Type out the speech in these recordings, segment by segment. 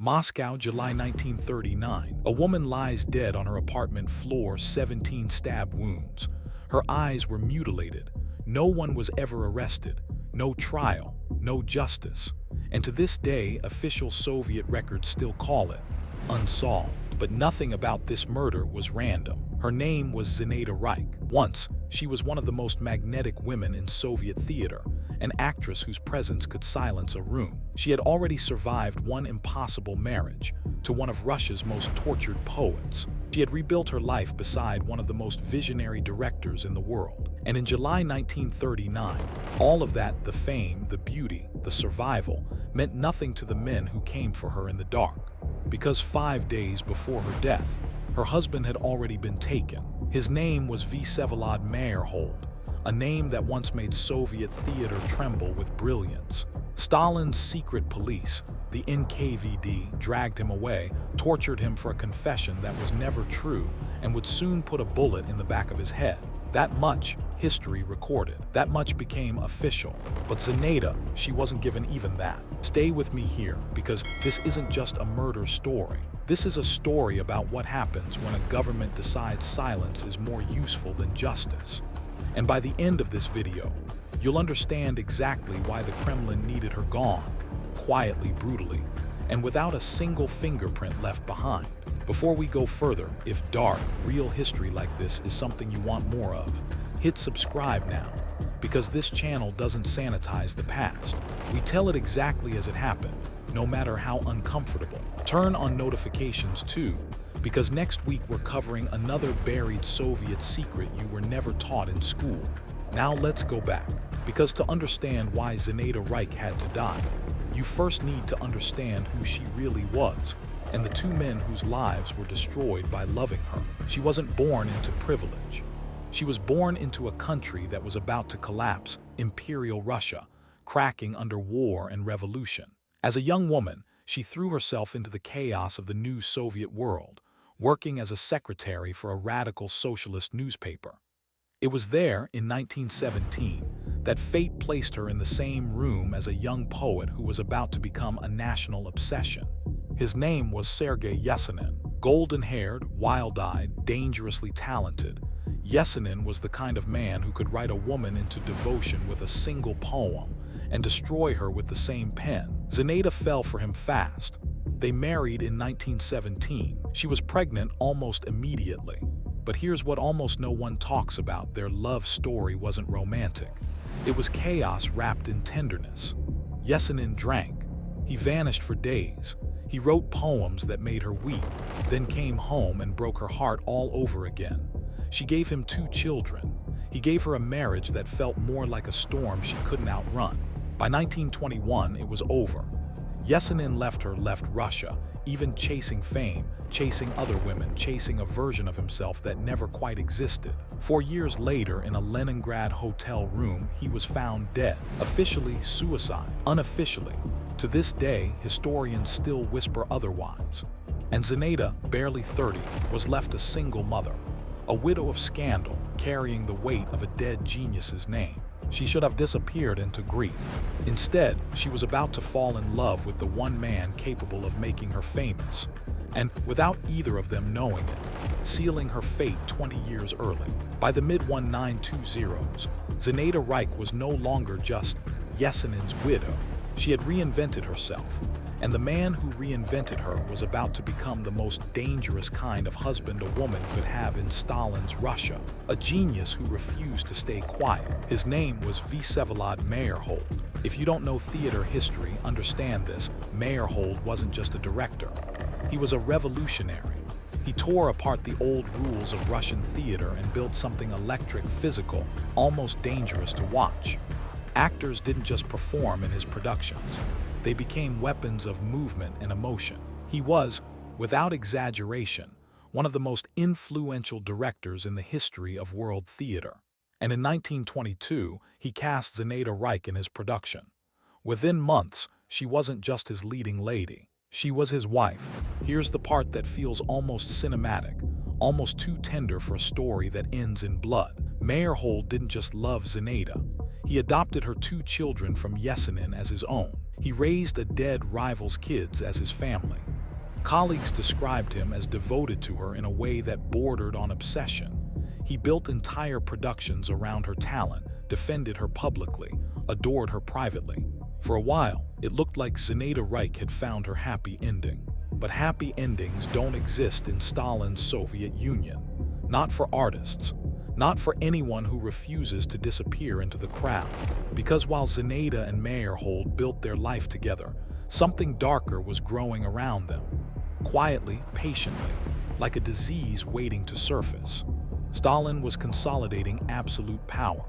Moscow, July 1939. A woman lies dead on her apartment floor, 17 stab wounds. Her eyes were mutilated. No one was ever arrested. No trial, no justice. And to this day, official Soviet records still call it unsolved. But nothing about this murder was random. Her name was Zinaida Reich. Once, she was one of the most magnetic women in Soviet theater, an actress whose presence could silence a room. She had already survived one impossible marriage to one of Russia's most tortured poets. She had rebuilt her life beside one of the most visionary directors in the world. And in July 1939, all of that, the fame, the beauty, the survival, meant nothing to the men who came for her in the dark. Because 5 days before her death, her husband had already been taken. His name was Vsevolod Meyerhold, a name that once made Soviet theater tremble with brilliance. Stalin's secret police, the NKVD, dragged him away, tortured him for a confession that was never true, and would soon put a bullet in the back of his head. That much history recorded. That much became official. But Zinaida, she wasn't given even that. Stay with me here, because this isn't just a murder story. This is a story about what happens when a government decides silence is more useful than justice. And by the end of this video, you'll understand exactly why the Kremlin needed her gone, quietly, brutally, and without a single fingerprint left behind. Before we go further, if dark, real history like this is something you want more of, hit subscribe now, because this channel doesn't sanitize the past. We tell it exactly as it happened, no matter how uncomfortable. Turn on notifications too, because next week we're covering another buried Soviet secret you were never taught in school. Now let's go back, because to understand why Zinaida Reich had to die, you first need to understand who she really was, and the two men whose lives were destroyed by loving her. She wasn't born into privilege. She was born into a country that was about to collapse, Imperial Russia, cracking under war and revolution. As a young woman, she threw herself into the chaos of the new Soviet world, working as a secretary for a radical socialist newspaper. It was there, in 1917, that fate placed her in the same room as a young poet who was about to become a national obsession. His name was Sergei Yesenin. Golden-haired, wild-eyed, dangerously talented, Yesenin was the kind of man who could write a woman into devotion with a single poem and destroy her with the same pen. Zinaida fell for him fast. They married in 1917. She was pregnant almost immediately. But here's what almost no one talks about: their love story wasn't romantic. It was chaos wrapped in tenderness. Yesenin drank. He vanished for days. He wrote poems that made her weep, then came home and broke her heart all over again. She gave him 2 children. He gave her a marriage that felt more like a storm she couldn't outrun. By 1921, it was over. Yesenin left Russia, even chasing fame, chasing other women, chasing a version of himself that never quite existed. 4 years later, in a Leningrad hotel room, he was found dead. Officially suicide. Unofficially, to this day, historians still whisper otherwise. And Zinaida, barely 30, was left a single mother, a widow of scandal, carrying the weight of a dead genius's name. She should have disappeared into grief. Instead, she was about to fall in love with the one man capable of making her famous, and without either of them knowing it, sealing her fate 20 years early. By the mid-1920s, Zinaida Reich was no longer just Yesenin's widow. She had reinvented herself, and the man who reinvented her was about to become the most dangerous kind of husband a woman could have in Stalin's Russia, a genius who refused to stay quiet. His name was Vsevolod Meyerhold. If you don't know theater history, understand this: Meyerhold wasn't just a director. He was a revolutionary. He tore apart the old rules of Russian theater and built something electric, physical, almost dangerous to watch. Actors didn't just perform in his productions. They became weapons of movement and emotion. He was, without exaggeration, one of the most influential directors in the history of world theater. And in 1922, he cast Zinaida Reich in his production. Within months, she wasn't just his leading lady. She was his wife. Here's the part that feels almost cinematic, almost too tender for a story that ends in blood. Meyerhold didn't just love Zinaida. He adopted her 2 children from Yesenin as his own. He raised a dead rival's kids as his family. Colleagues described him as devoted to her in a way that bordered on obsession. He built entire productions around her talent, defended her publicly, adored her privately. For a while, it looked like Zinaida Reich had found her happy ending. But happy endings don't exist in Stalin's Soviet Union. Not for artists. Not for anyone who refuses to disappear into the crowd. Because while Zinaida and Meyerhold built their life together, something darker was growing around them. Quietly, patiently, like a disease waiting to surface. Stalin was consolidating absolute power.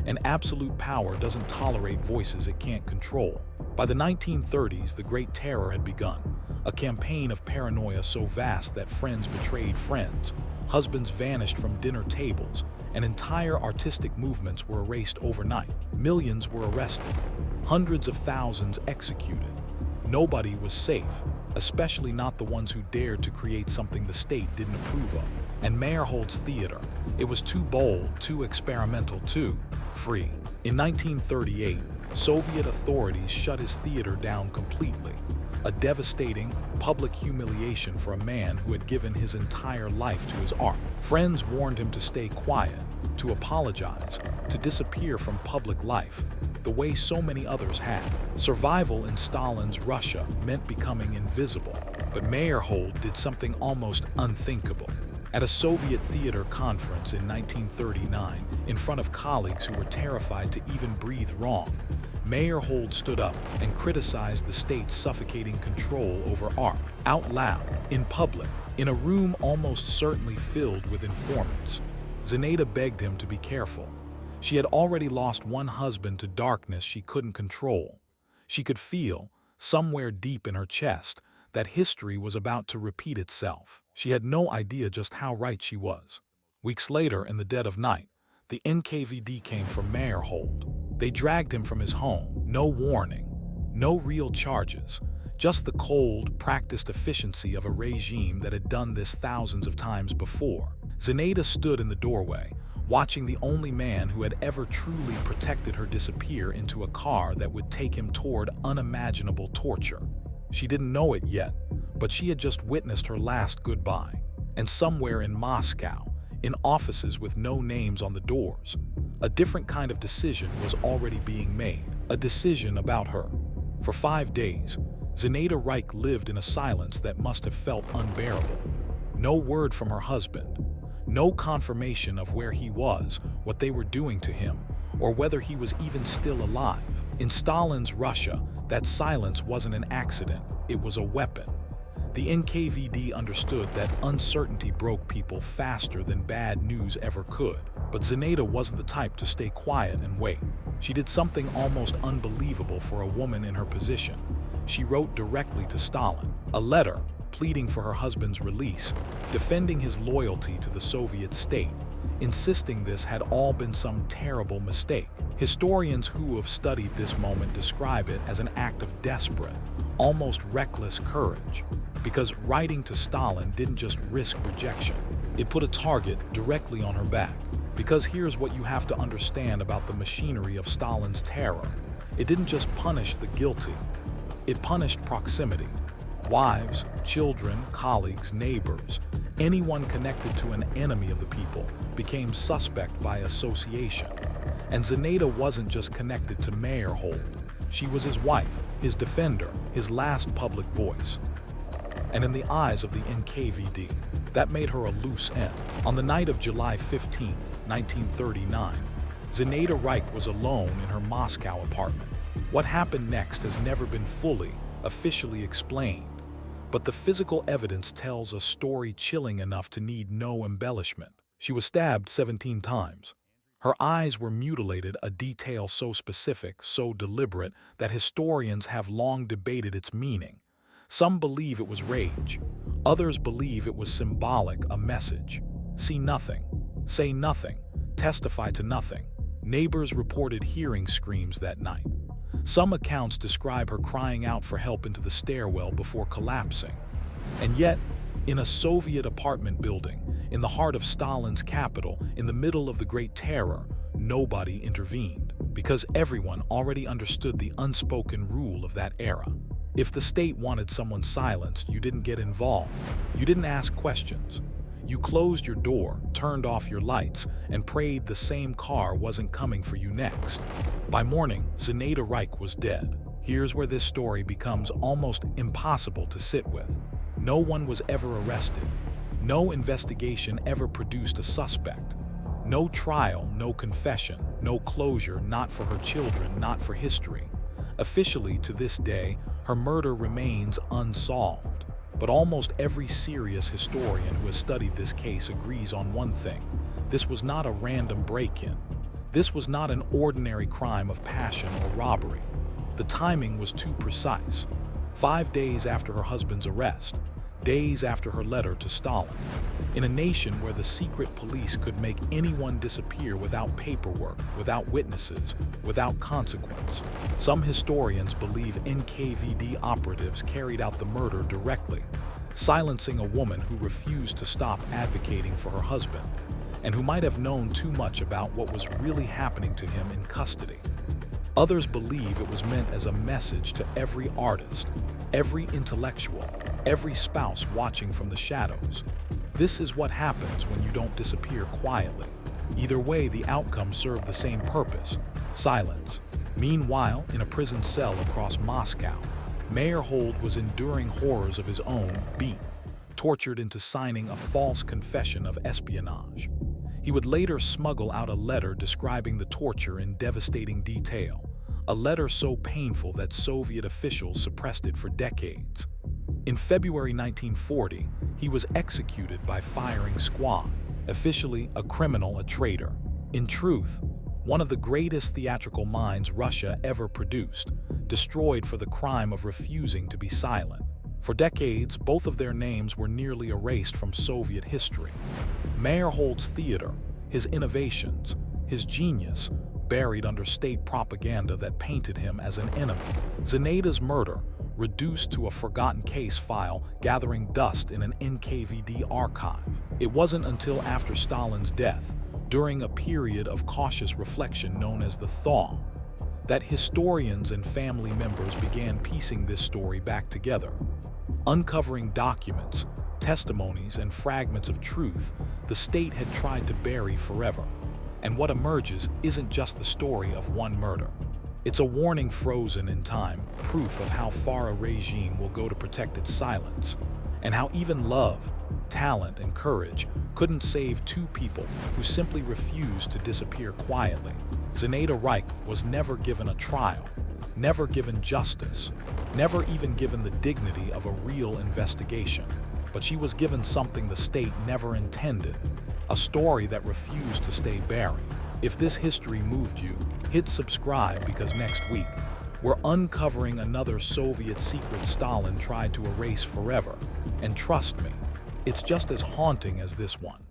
And absolute power doesn't tolerate voices it can't control. By the 1930s, the Great Terror had begun. A campaign of paranoia so vast that friends betrayed friends, husbands vanished from dinner tables, and entire artistic movements were erased overnight. Millions were arrested, hundreds of thousands executed. Nobody was safe, especially not the ones who dared to create something the state didn't approve of. And Meyerhold's theater, it was too bold, too experimental, too free. In 1938, Soviet authorities shut his theater down completely. A devastating, public humiliation for a man who had given his entire life to his art. Friends warned him to stay quiet, to apologize, to disappear from public life, the way so many others had. Survival in Stalin's Russia meant becoming invisible, but Meyerhold did something almost unthinkable. At a Soviet theater conference in 1939, in front of colleagues who were terrified to even breathe wrong, Meyerhold stood up and criticized the state's suffocating control over art, out loud, in public, in a room almost certainly filled with informants. Zinaida begged him to be careful. She had already lost one husband to darkness she couldn't control. She could feel, somewhere deep in her chest, that history was about to repeat itself. She had no idea just how right she was. Weeks later, in the dead of night, the NKVD came for Meyerhold. They dragged him from his home. No warning, no real charges, just the cold, practiced efficiency of a regime that had done this thousands of times before. Zinaida stood in the doorway, watching the only man who had ever truly protected her disappear into a car that would take him toward unimaginable torture. She didn't know it yet, but she had just witnessed her last goodbye. And somewhere in Moscow, in offices with no names on the doors, a different kind of decision was already being made, a decision about her. For 5 days, Zinaida Reich lived in a silence that must have felt unbearable. No word from her husband, no confirmation of where he was, what they were doing to him, or whether he was even still alive. In Stalin's Russia, that silence wasn't an accident, it was a weapon. The NKVD understood that uncertainty broke people faster than bad news ever could. But Zinaida wasn't the type to stay quiet and wait. She did something almost unbelievable for a woman in her position. She wrote directly to Stalin, a letter pleading for her husband's release, defending his loyalty to the Soviet state, insisting this had all been some terrible mistake. Historians who have studied this moment describe it as an act of desperate, almost reckless courage. Because writing to Stalin didn't just risk rejection, it put a target directly on her back. Because here's what you have to understand about the machinery of Stalin's terror. It didn't just punish the guilty, it punished proximity. Wives, children, colleagues, neighbors, anyone connected to an enemy of the people became suspect by association. And Zinaida wasn't just connected to Meyerhold. She was his wife, his defender, his last public voice. And in the eyes of the NKVD, that made her a loose end. On the night of July 15, 1939, Zinaida Reich was alone in her Moscow apartment. What happened next has never been fully, officially explained, but the physical evidence tells a story chilling enough to need no embellishment. She was stabbed 17 times. Her eyes were mutilated, a detail so specific, so deliberate, that historians have long debated its meaning. Some believe it was rage. Others believe it was symbolic, a message. See nothing, say nothing, testify to nothing. Neighbors reported hearing screams that night. Some accounts describe her crying out for help into the stairwell before collapsing. And yet, in a Soviet apartment building, in the heart of Stalin's capital, in the middle of the Great Terror, nobody intervened. Because everyone already understood the unspoken rule of that era. If the state wanted someone silenced, you didn't get involved. You didn't ask questions. You closed your door, turned off your lights, and prayed the same car wasn't coming for you next. By morning, Zinaida Reich was dead. Here's where this story becomes almost impossible to sit with. No one was ever arrested. No investigation ever produced a suspect. No trial, no confession, no closure, not for her children, not for history. Officially, to this day, her murder remains unsolved. But almost every serious historian who has studied this case agrees on one thing. This was not a random break-in. This was not an ordinary crime of passion or robbery. The timing was too precise. 5 days after her husband's arrest, days after her letter to Stalin. In a nation where the secret police could make anyone disappear without paperwork, without witnesses, without consequence, some historians believe NKVD operatives carried out the murder directly, silencing a woman who refused to stop advocating for her husband, and who might have known too much about what was really happening to him in custody. Others believe it was meant as a message to every artist, every intellectual, every spouse watching from the shadows. This is what happens when you don't disappear quietly. Either way, the outcome served the same purpose: silence. Meanwhile, in a prison cell across Moscow, Meyerhold was enduring horrors of his own, beaten, tortured into signing a false confession of espionage. He would later smuggle out a letter describing the torture in devastating detail, a letter so painful that Soviet officials suppressed it for decades. In February 1940, he was executed by firing squad, officially a criminal, a traitor. In truth, one of the greatest theatrical minds Russia ever produced, destroyed for the crime of refusing to be silent. For decades, both of their names were nearly erased from Soviet history. Meyerhold's theater, his innovations, his genius, buried under state propaganda that painted him as an enemy. Zinaida's murder, reduced to a forgotten case file gathering dust in an NKVD archive. It wasn't until after Stalin's death, during a period of cautious reflection known as the thaw, that historians and family members began piecing this story back together. Uncovering documents, testimonies, and fragments of truth the state had tried to bury forever. And what emerges isn't just the story of one murder. It's a warning frozen in time, proof of how far a regime will go to protect its silence, and how even love, talent, and courage couldn't save two people who simply refused to disappear quietly. Zinaida Reich was never given a trial, never given justice, never even given the dignity of a real investigation. But she was given something the state never intended, a story that refused to stay buried. If this history moved you, hit subscribe, because next week, we're uncovering another Soviet secret Stalin tried to erase forever. And trust me, it's just as haunting as this one.